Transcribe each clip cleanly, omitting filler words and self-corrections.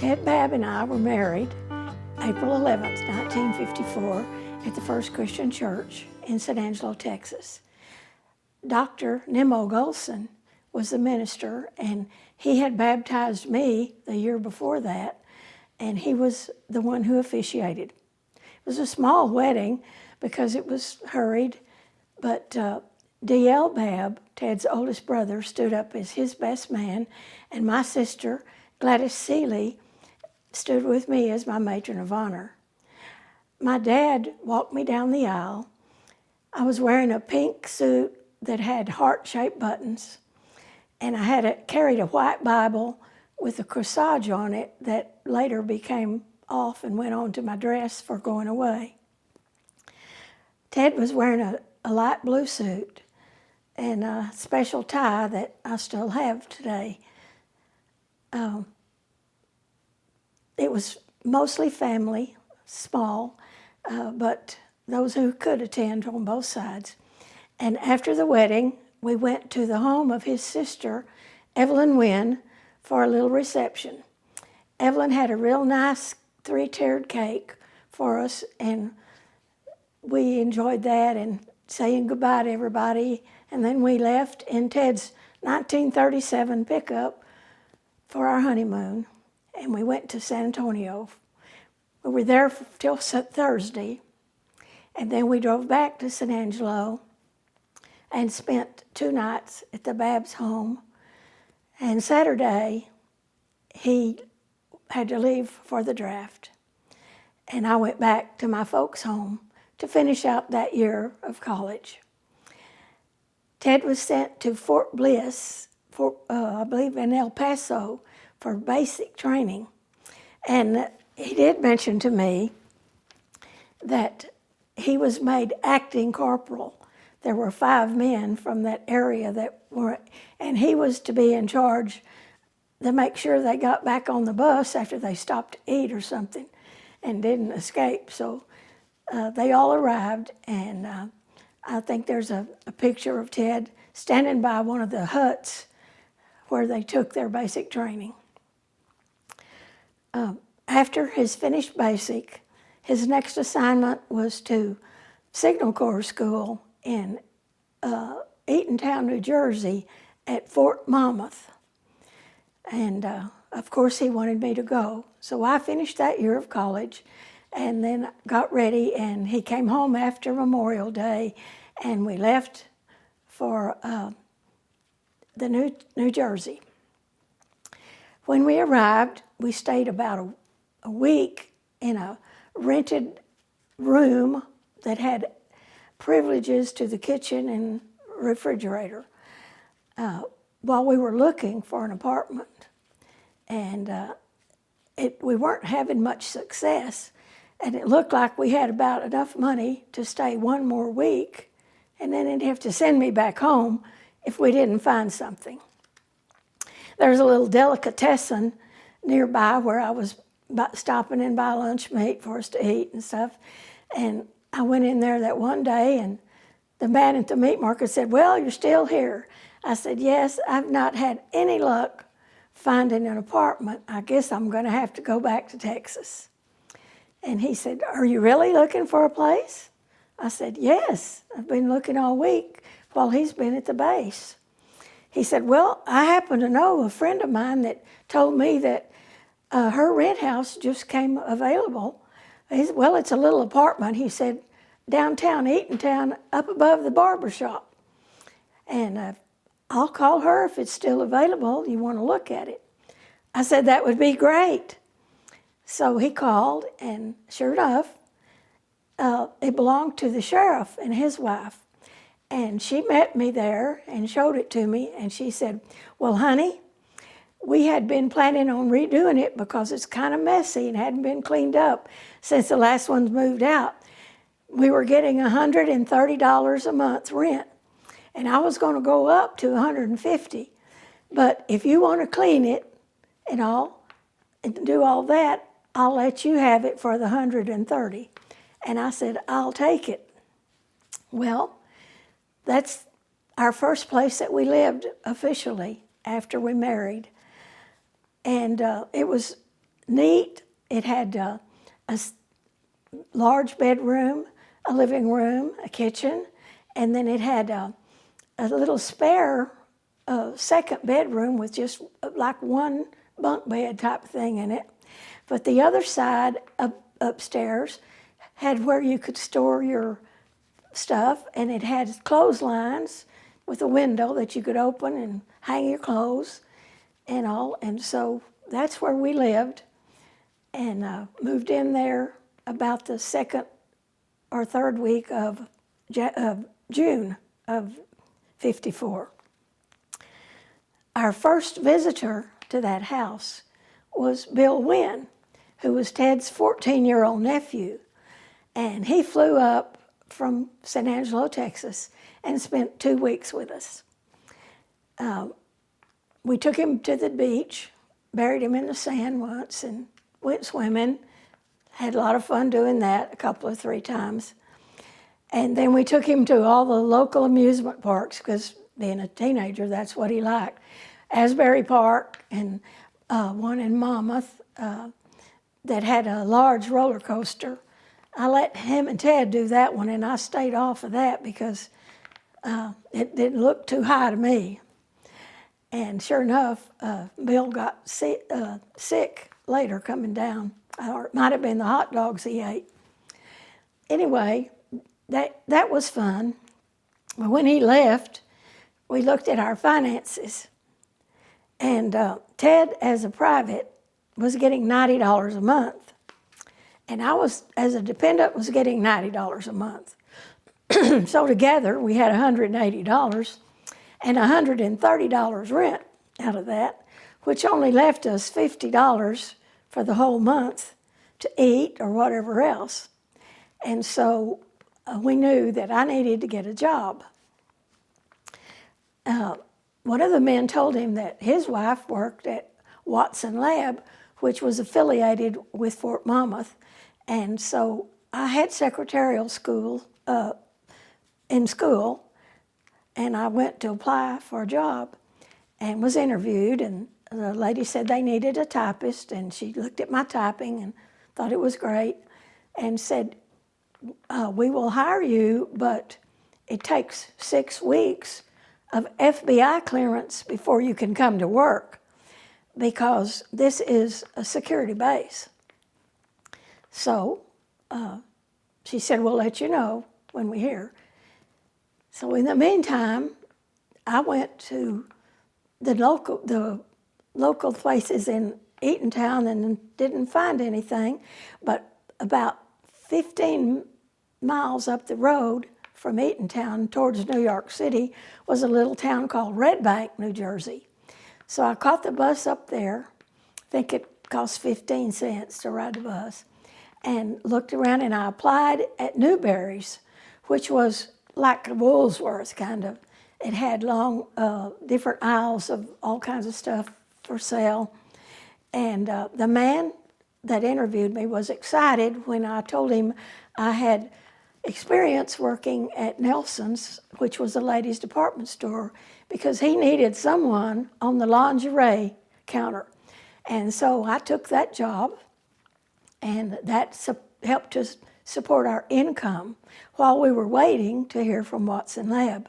Ted Babb and I were married April 11th, 1954, at the First Christian Church in San Angelo, Texas. Dr. Nemo Golson was the minister, and he had baptized me the year before that, and he was the one who officiated. It was a small wedding because it was hurried, but D.L. Babb, Ted's oldest brother, stood up as his best man, and my sister, Gladys Seeley, stood with me as my matron of honor. My dad walked me down the aisle. I was wearing a pink suit that had heart-shaped buttons, and I carried a white Bible with a corsage on it that later became off and went on to my dress for going away. Ted was wearing a light blue suit and a special tie that I still have today. It was mostly family, small, but those who could attend on both sides. And after the wedding, we went to the home of his sister, Evelyn Wynn, for a little reception. Evelyn had a real nice 3-tiered cake for us, and we enjoyed that and saying goodbye to everybody. And then we left in Ted's 1937 pickup for our honeymoon, and we went to San Antonio. We were there till Thursday, and then we drove back to San Angelo and spent 2 nights at the Babb's home. And Saturday, he had to leave for the draft, and I went back to my folks' home to finish out that year of college. Ted was sent to Fort Bliss, I believe in El Paso, for basic training. And he did mention to me that he was made acting corporal. There were 5 men from that area that were, and he was to be in charge to make sure they got back on the bus after they stopped to eat or something and didn't escape. So they all arrived, and I think there's a picture of Ted standing by one of the huts where they took their basic training. After his finished basic, his next assignment was to Signal Corps School in Eatontown, New Jersey at Fort Monmouth. And of course he wanted me to go. So I finished that year of college and then got ready, and he came home after Memorial Day, and we left for the New Jersey. When we arrived, we stayed about a week in a rented room that had privileges to the kitchen and refrigerator while we were looking for an apartment. And we weren't having much success, and it looked like we had about enough money to stay 1 more week, and then they'd have to send me back home if we didn't find something. There's a little delicatessen nearby where I was stopping and buy lunch meat for us to eat and stuff. And I went in there that one day, and the man at the meat market said, "Well, you're still here." I said, "Yes, I've not had any luck finding an apartment. I guess I'm going to have to go back to Texas." And he said, "Are you really looking for a place?" I said, "Yes, I've been looking all week while he's been at the base." He said, "Well, I happen to know a friend of mine that told me that her rent house just came available." Well, it's a little apartment, he said, downtown Eatontown, up above the barber shop. And I'll call her if it's still available. You want to look at it? I said, "That would be great." So he called, and sure enough, it belonged to the sheriff and his wife. And she met me there and showed it to me, and she said, "Well, honey, we had been planning on redoing it because it's kind of messy and hadn't been cleaned up since the last one's moved out. We were getting $130 a month rent, and I was going to go up to $150. But if you want to clean it and all and do all that, I'll let you have it for the $130. And I said, "I'll take it." Well, that's our first place that we lived officially after we married. And it was neat. It had large bedroom, a living room, a kitchen, and then it had a little spare second bedroom with just like one bunk bed type thing in it. But the other side upstairs had where you could store your stuff, and it had clotheslines with a window that you could open and hang your clothes and all. And so that's where we lived, and moved in there about the second or third week of June of '54. Our first visitor to that house was Bill Wynn, who was Ted's 14-year-old nephew. And he flew up from San Angelo, Texas, and spent 2 weeks with us. We took him to the beach, buried him in the sand once, and went swimming. Had a lot of fun doing that, a couple of 3 times. And then we took him to all the local amusement parks, because being a teenager, that's what he liked. Asbury Park, and one in Monmouth that had a large roller coaster. I let him and Ted do that one, and I stayed off of that because it didn't look too high to me. And sure enough, Bill got sick later coming down, or it might have been the hot dogs he ate. Anyway, that was fun. But when he left, we looked at our finances, and Ted, as a private, was getting $90 a month. And I was, as a dependent, was getting $90 a month. So together, we had $180 and $130 rent out of that, which only left us $50 for the whole month to eat or whatever else. And so we knew that I needed to get a job. One of the men told him that his wife worked at Watson Lab, which was affiliated with Fort Monmouth. And so I had secretarial school in school, and I went to apply for a job and was interviewed, and the lady said they needed a typist, and she looked at my typing and thought it was great and said, we will hire you, but it takes 6 weeks of FBI clearance before you can come to work, because this is a security base. So she said, we'll let you know when we hear. So in the meantime, I went to the local places in Eatontown and didn't find anything, but about 15 miles up the road from Eatontown towards New York City was a little town called Red Bank, New Jersey. So I caught the bus up there. I think it cost 15 cents to ride the bus, and looked around, and I applied at Newberry's, which was like a Woolworth's kind of. It had long, different aisles of all kinds of stuff for sale. And the man that interviewed me was excited when I told him I had experience working at Nelson's, which was a ladies' department store, because he needed someone on the lingerie counter. And so I took that job, and that helped us support our income while we were waiting to hear from Watson Lab.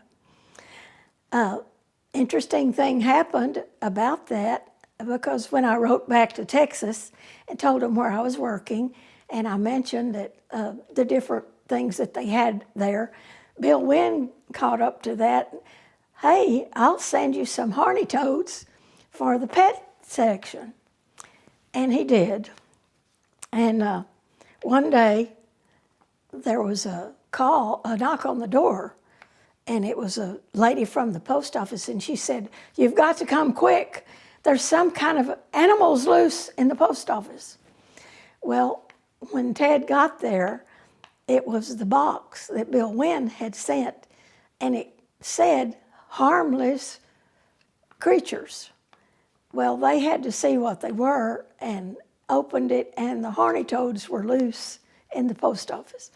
Interesting thing happened about that, because when I wrote back to Texas and told them where I was working, and I mentioned that the different things that they had there, Bill Wynn caught up to that. Hey, I'll send you some horny toads for the pet section. And he did. And one day there was a knock on the door, and it was a lady from the post office, and she said, you've got to come quick. There's some kind of animals loose in the post office. Well, when Ted got there, it was the box that Bill Wynn had sent, and it said harmless creatures. Well, they had to see what they were and opened it, and the horny toads were loose in the post office.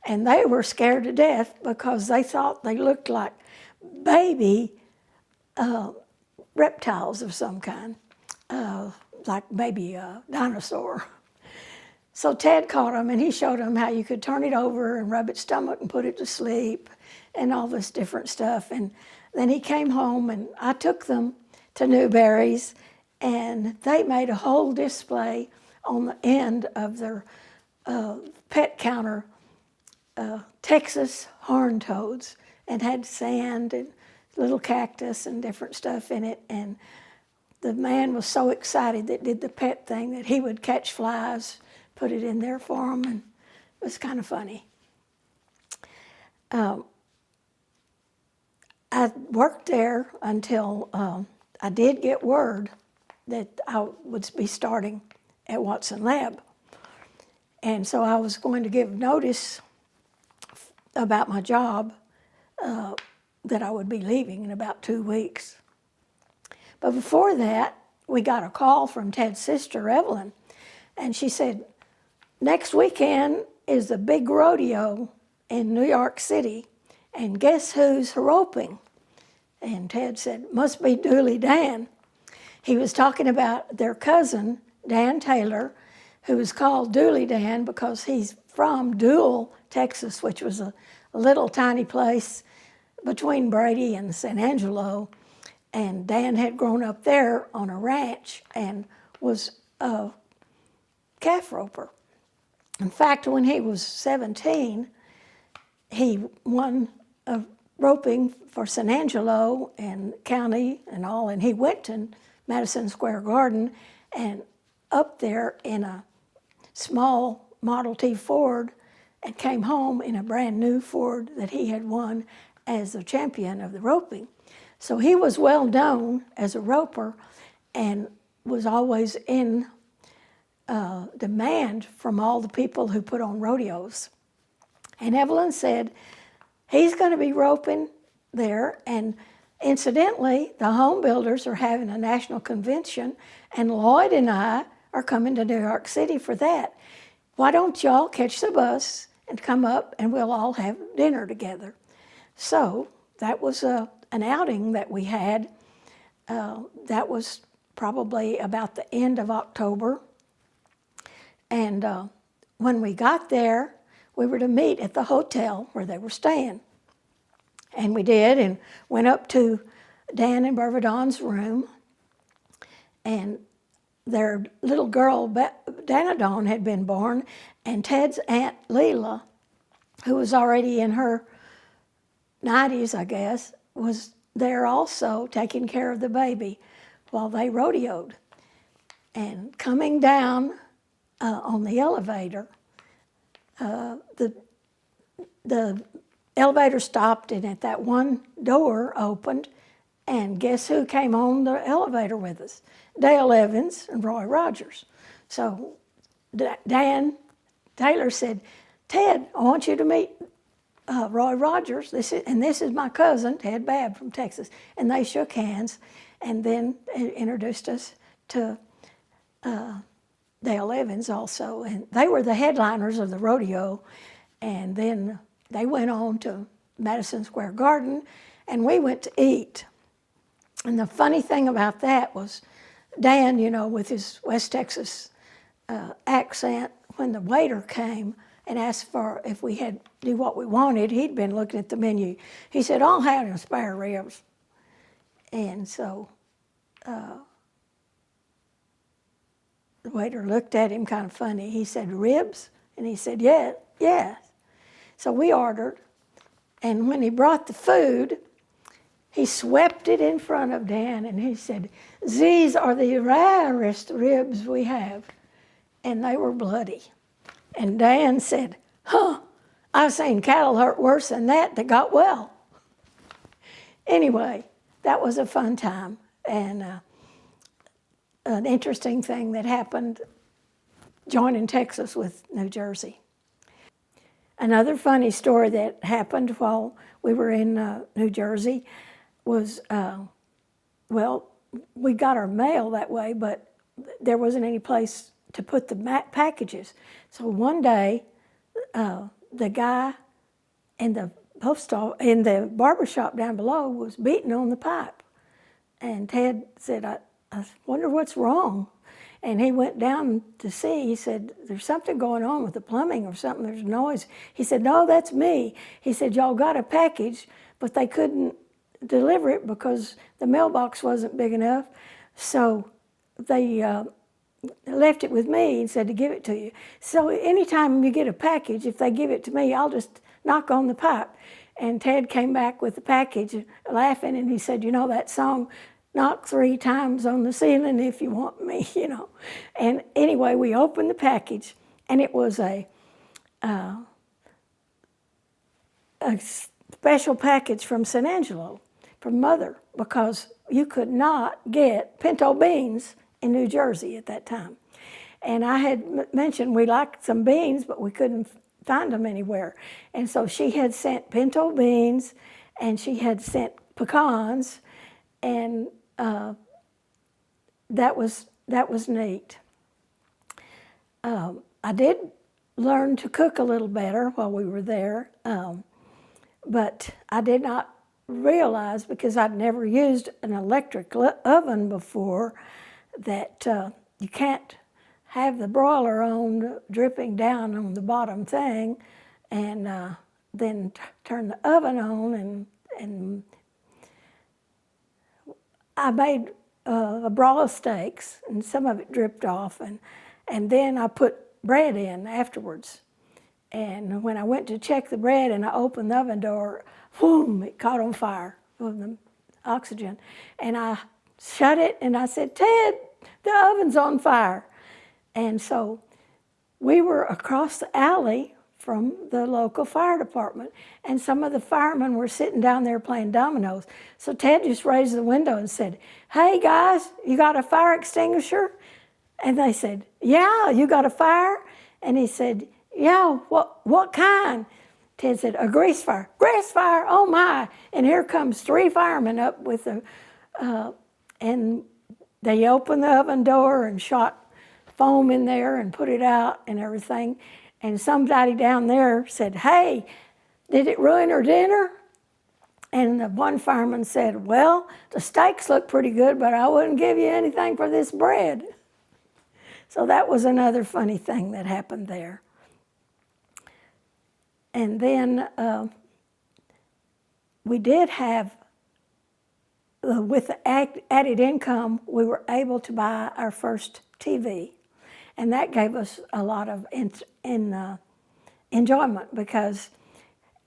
And they were scared to death because they thought they looked like baby reptiles of some kind. like maybe a dinosaur. So Ted caught him, and he showed him how you could turn it over and rub its stomach and put it to sleep and all this different stuff. And then he came home, and I took them to Newberry's, and they made a whole display on the end of their pet counter, Texas horned toads, and had sand and little cactus and different stuff in it. And the man was so excited that did the pet thing that he would catch flies, put it in there for them, and it was kind of funny. I worked there until I did get word that I would be starting at Watson Lab. And so I was going to give notice about my job that I would be leaving in about 2 weeks. But before that, we got a call from Ted's sister, Evelyn, and she said, next weekend is the big rodeo in New York City, and guess who's roping? And Ted said, must be Dooley Dan. He was talking about their cousin, Dan Taylor, who was called Dooley Dan because he's from Dual, Texas, which was a little tiny place between Brady and San Angelo. And Dan had grown up there on a ranch and was a calf roper. In fact, when he was 17, he won a roping for San Angelo and county and all, and he went to Madison Square Garden and up there in a small Model T Ford and came home in a brand new Ford that he had won as the champion of the roping. So he was well known as a roper and was always in demand from all the people who put on rodeos. And Evelyn said, he's going to be roping there, and incidentally, the home builders are having a national convention, and Lloyd and I are coming to New York City for that. Why don't y'all catch the bus and come up, and we'll all have dinner together? So that was an outing that we had. That was probably about the end of October. And when we got there, we were to meet at the hotel where they were staying. And we did, and went up to Dan and Bervadon's room. And their little girl, Danadon, had been born, and Ted's Aunt Leela, who was already in her 90s, I guess, was there also taking care of the baby while they rodeoed. And coming down on the elevator, the elevator stopped, and at that one door opened, and guess who came on the elevator with us? Dale Evans and Roy Rogers. So Dan Taylor said, Ted, I want you to meet Roy Rogers. This is my cousin, Ted Babb from Texas. And they shook hands and then introduced us to Dale Evans also. And they were the headliners of the rodeo. And then they went on to Madison Square Garden, and we went to eat. And the funny thing about that was Dan, with his West Texas accent, when the waiter came and asked for if we had do what we wanted, he'd been looking at the menu. He said, I'll have them spare ribs. And so the waiter looked at him kind of funny. He said, ribs? And he said, yeah, yes. So we ordered, and when he brought the food, he swept it in front of Dan, and he said, these are the rarest ribs we have. And they were bloody. And Dan said, I've seen cattle hurt worse than that got well. Anyway, that was a fun time, and an interesting thing that happened joining Texas with New Jersey. Another funny story that happened while we were in New Jersey was, we got our mail that way, but there wasn't any place to put the packages. So one day, the guy in the barber shop down below was beating on the pipe. And Ted said, I wonder what's wrong. And he went down to see. He said, there's something going on with the plumbing or something. There's noise. He said, no, that's me. He said, y'all got a package, but they couldn't deliver it because the mailbox wasn't big enough. So they left it with me and said to give it to you. So anytime you get a package, if they give it to me, I'll just knock on the pipe. And Ted came back with the package laughing, and he said, you know that song, knock 3 times on the ceiling if you want me, you know. And anyway, we opened the package, and it was a special package from San Angelo, from Mother, because you could not get pinto beans in New Jersey at that time. And I had mentioned we liked some beans, but we couldn't find them anywhere. And so she had sent pinto beans, and she had sent pecans, and that was neat. I did learn to cook a little better while we were there, but I did not realize, because I'd never used an electric oven before, that you can't have the broiler on dripping down on the bottom thing, and then turn the oven on, and I made a broil of steaks, and some of it dripped off, and then I put bread in afterwards. And when I went to check the bread and I opened the oven door, boom, it caught on fire with the oxygen. And I shut it and I said, Ted, the oven's on fire. And so we were across the alley from the local fire department, and some of the firemen were sitting down there playing dominoes. So Ted just raised the window and said, hey guys, you got a fire extinguisher? And they said, yeah, you got a fire? And he said, yeah, what kind? Ted said, a grease fire. Grease fire, oh my. And here comes 3 firemen up with and they opened the oven door and shot foam in there and put it out and everything. And somebody down there said, hey, did it ruin her dinner? And the one fireman said, well, the steaks look pretty good, but I wouldn't give you anything for this bread. So that was another funny thing that happened there. And then we did have, with the added income, we were able to buy our first TV. And that gave us a lot of enjoyment, because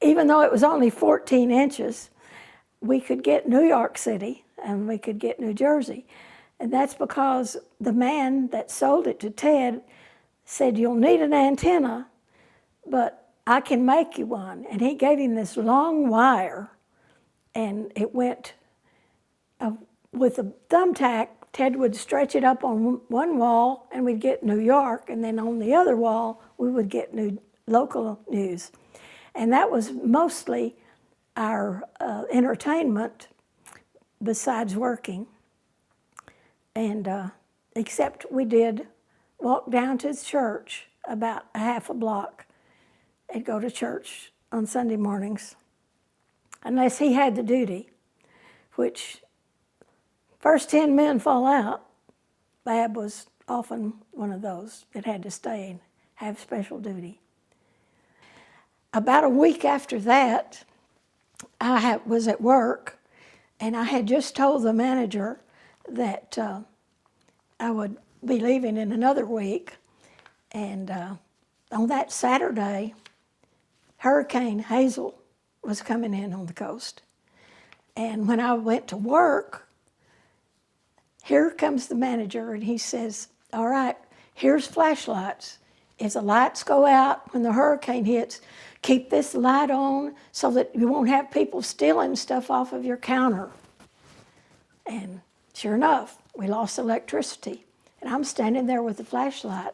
even though it was only 14 inches, we could get New York City and we could get New Jersey. And that's because the man that sold it to Ted said, you'll need an antenna, but I can make you one. And he gave him this long wire, and it went with a thumbtack. Ted would stretch it up on one wall and we'd get New York, and then on the other wall we would get local news. And that was mostly our entertainment besides working. And except we did walk down to church about a half a block and go to church on Sunday mornings, unless he had the duty, which first 10 men fall out. Babb was often one of those that had to stay and have special duty. About a week after that, I was at work, and I had just told the manager that I would be leaving in another week. And on that Saturday, Hurricane Hazel was coming in on the coast. And when I went to work, here comes the manager, and he says, all right, here's flashlights. If the lights go out when the hurricane hits, keep this light on so that you won't have people stealing stuff off of your counter. And sure enough, we lost electricity. And I'm standing there with the flashlight.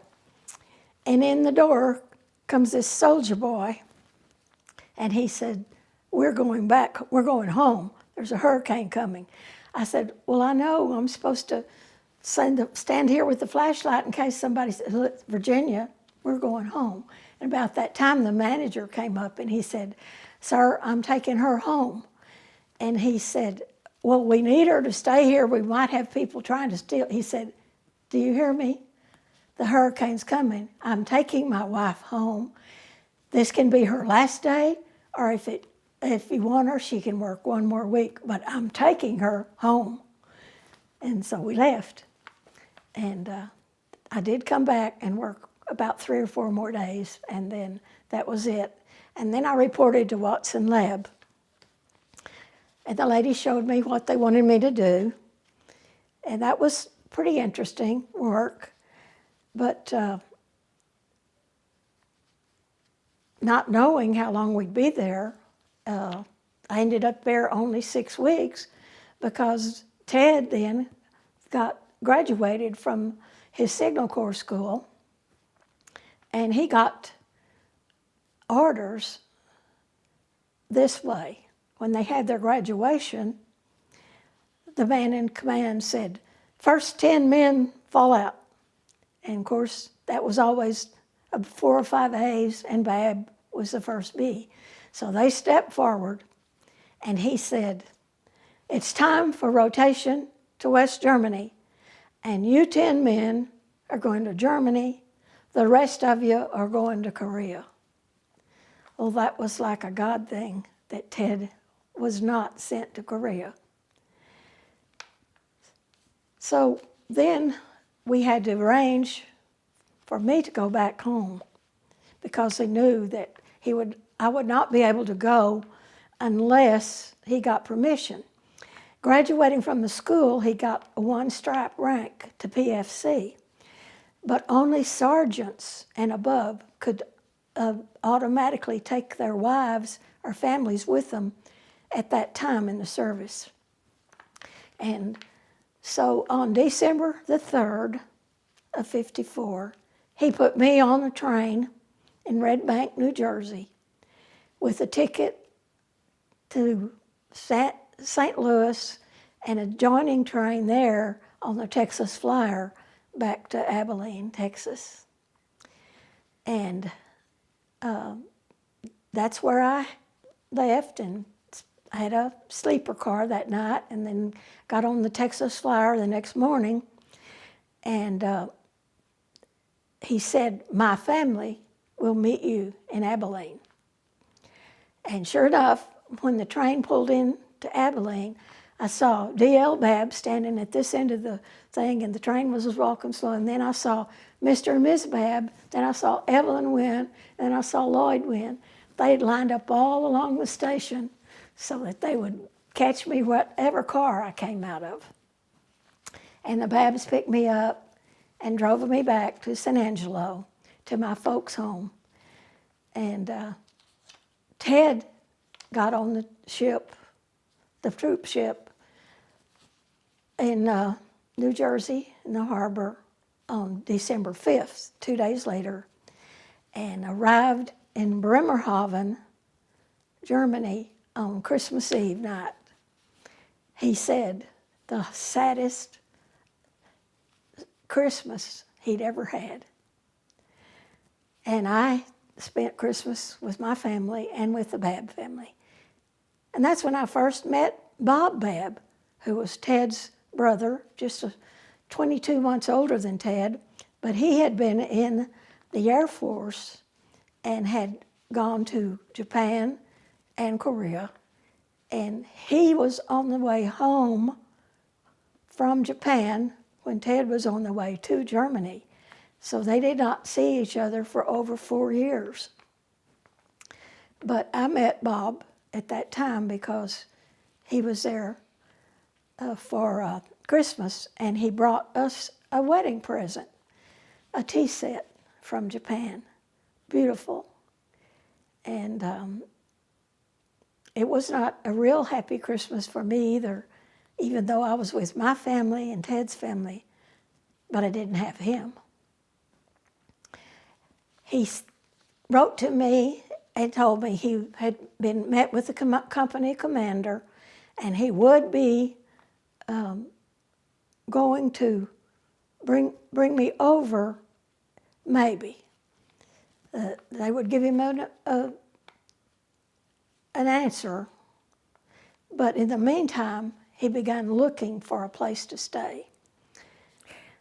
And in the door comes this soldier boy. And he said, we're going back, we're going home. There's a hurricane coming. I said, well, I know I'm supposed to stand here with the flashlight in case somebody says, look, Virginia, we're going home. And about that time, the manager came up and he said, sir, I'm taking her home. And he said, well, we need her to stay here. We might have people trying to steal. He said, do you hear me? The hurricane's coming. I'm taking my wife home. This can be her last day, or if you want her, she can work one more week, but I'm taking her home. And so we left. And I did come back and work about 3 or 4 more days, and then that was it. And then I reported to Watson Lab. And the lady showed me what they wanted me to do. And that was pretty interesting work. But not knowing how long we'd be there, I ended up there only 6 weeks because Ted then graduated from his Signal Corps school, and he got orders this way. When they had their graduation, the man in command said, first 10 men fall out. And of course, that was always 4 or 5 A's, and Babb was the first B. So they stepped forward, and he said, it's time for rotation to West Germany, and you 10 men are going to Germany, the rest of you are going to Korea. Well, that was like a God thing that Ted was not sent to Korea. So then we had to arrange for me to go back home because he knew that I would not be able to go unless he got permission. Graduating from the school, he got a 1-stripe rank to PFC, but only sergeants and above could automatically take their wives or families with them at that time in the service. And so on December the 3rd of 54, he put me on a train in Red Bank, New Jersey, with a ticket to St. Louis and a joining train there on the Texas Flyer back to Abilene, Texas. And that's where I left, and I had a sleeper car that night and then got on the Texas Flyer the next morning. And he said, my family will meet you in Abilene. And sure enough, when the train pulled in to Abilene, I saw D.L. Babb standing at this end of the thing, and the train was walking slow. And then I saw Mr. and Miss Babb. Then I saw Evelyn Wynn. And I saw Lloyd Wynn. They had lined up all along the station so that they would catch me whatever car I came out of. And the Babbs picked me up and drove me back to San Angelo, to my folks' home. And Ted got on the ship, the troop ship, in New Jersey, in the harbor, on December 5th, 2 days later, and arrived in Bremerhaven, Germany, on Christmas Eve night. He said the saddest Christmas he'd ever had. And I spent Christmas with my family and with the Babb family. And that's when I first met Bob Babb, who was Ted's brother, just 22 months older than Ted, but he had been in the Air Force and had gone to Japan and Korea. And he was on the way home from Japan when Ted was on the way to Germany. So they did not see each other for over 4 years. But I met Bob at that time because he was there for Christmas, and he brought us a wedding present, a tea set from Japan. Beautiful. And it was not a real happy Christmas for me either, even though I was with my family and Ted's family, but I didn't have him. He wrote to me and told me he had been met with the company commander, and he would be going to bring me over, maybe. They would give him an answer, but in the meantime, he began looking for a place to stay.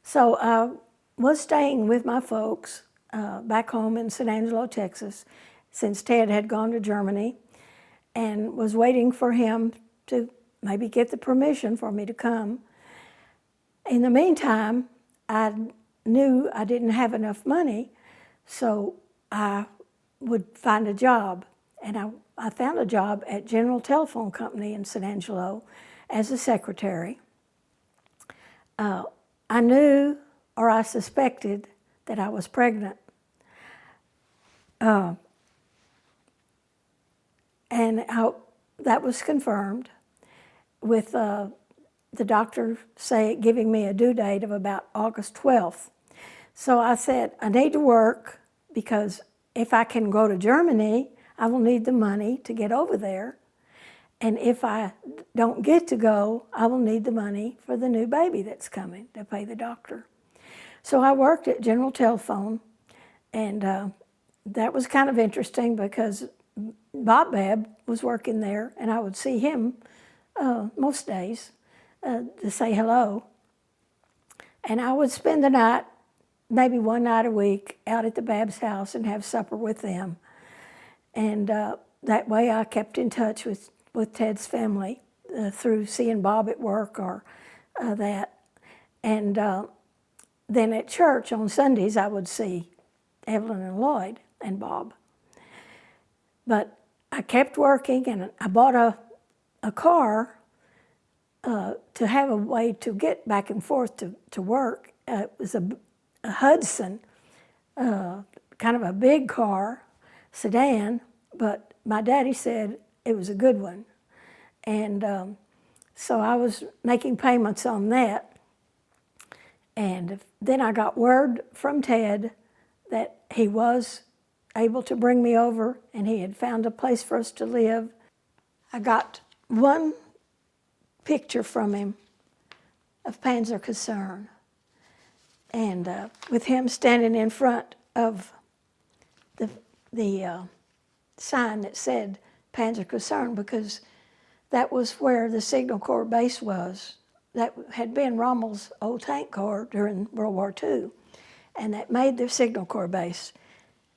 So I was staying with my folks back home in San Angelo, Texas, since Ted had gone to Germany, and was waiting for him to maybe get the permission for me to come. In the meantime, I knew I didn't have enough money, so I would find a job. And I found a job at General Telephone Company in San Angelo as a secretary. I knew, or I suspected, that I was pregnant. That was confirmed with the doctor giving me a due date of about August 12th. So I said, I need to work because if I can go to Germany, I will need the money to get over there. And if I don't get to go, I will need the money for the new baby that's coming to pay the doctor. So I worked at General Telephone, and that was kind of interesting because Babb was working there, and I would see him most days to say hello. And I would spend the night, maybe one night a week, out at the Babb's house and have supper with them. And that way I kept in touch with Ted's family through seeing Bob at work or that. And then at church on Sundays I would see Evelyn and Lloyd and Bob. But I kept working, and I bought a car to have a way to get back and forth to work. It was a Hudson, kind of a big car, sedan, but my daddy said it was a good one. And so I was making payments on that. And then I got word from Ted that he was able to bring me over, and he had found a place for us to live. I got one picture from him of Panzerkaserne, and with him standing in front of the sign that said Panzerkaserne, because that was where the Signal Corps base was. That had been Rommel's old tank corps during World War II, and that made the Signal Corps base.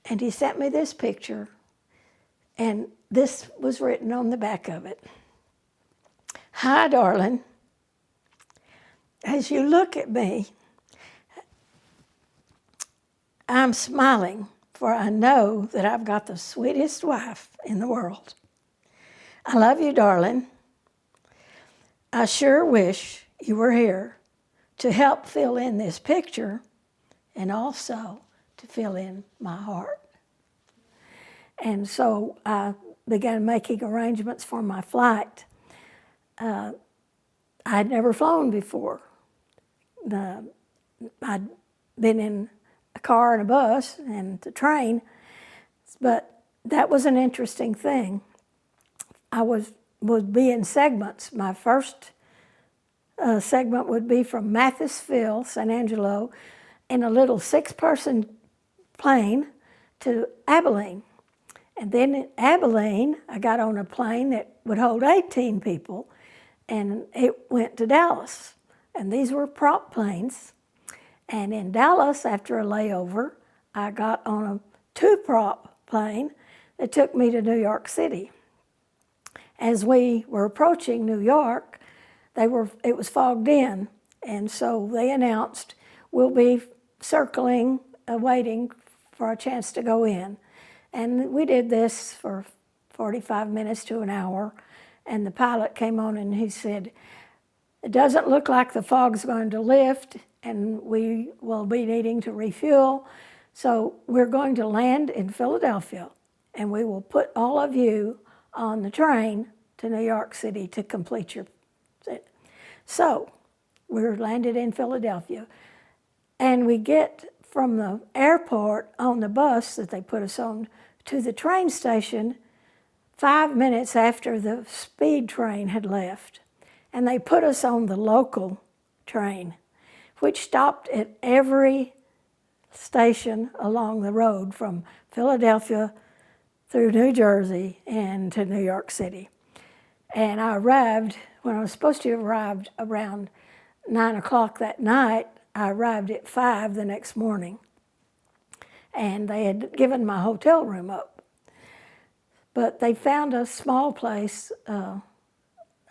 And he sent me this picture, and this was written on the back of it. Hi, darling. As you look at me, I'm smiling, for I know that I've got the sweetest wife in the world. I love you, darling. I sure wish you were here to help fill in this picture and also to fill in my heart. And so I began making arrangements for my flight. I'd never flown before. I'd been in a car and a bus and the train, but that was an interesting thing. I would be in segments. My first segment would be from Mathisville, San Angelo, in a little 6-person plane to Abilene. And then in Abilene, I got on a plane that would hold 18 people, and it went to Dallas. And these were prop planes. And in Dallas, after a layover, I got on a 2-prop plane that took me to New York City. As we were approaching New York, it was fogged in, and so they announced, we'll be circling, waiting for a chance to go in. And we did this for 45 minutes to an hour, and the pilot came on and he said, it doesn't look like the fog's going to lift, and we will be needing to refuel, so we're going to land in Philadelphia, and we will put all of you on the train to New York City to complete your... So we were landed in Philadelphia, and we get from the airport on the bus that they put us on to the train station 5 minutes after the speed train had left. And they put us on the local train, which stopped at every station along the road from Philadelphia through New Jersey and to New York City. And I arrived when I was supposed to have arrived around 9 o'clock that night, I arrived at 5 the next morning. And they had given my hotel room up. But they found a small place, a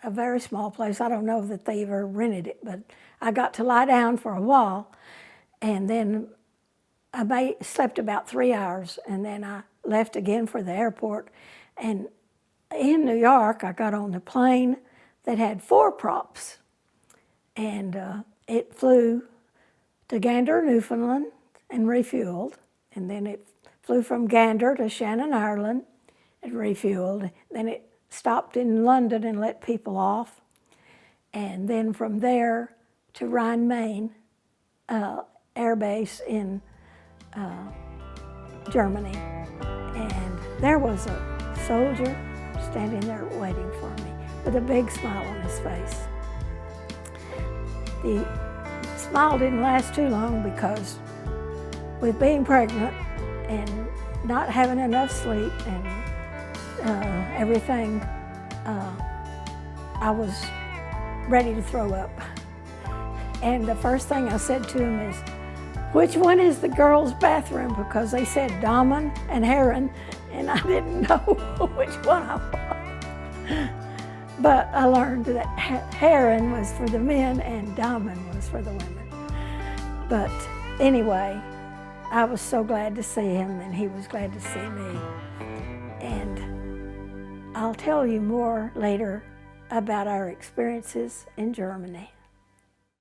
very small place. I don't know that they ever rented it, but I got to lie down for a while, and then I slept about 3 hours, and then I left again for the airport. And in New York, I got on the plane that had 4 props, and it flew to Gander, Newfoundland, and refueled, and then it flew from Gander to Shannon, Ireland, and refueled. Then it stopped in London and let people off, and then from there to Rhein-Main Air Base in Germany. And there was a soldier standing there waiting for me with a big smile on his face. The smile didn't last too long because with being pregnant and not having enough sleep and everything, I was ready to throw up. And the first thing I said to him is, "Which one is the girls' bathroom?" Because they said Damen and Herren, and I didn't know which one I was. But I learned that Herren was for the men and Damen was for the women. But anyway, I was so glad to see him, and he was glad to see me. And I'll tell you more later about our experiences in Germany.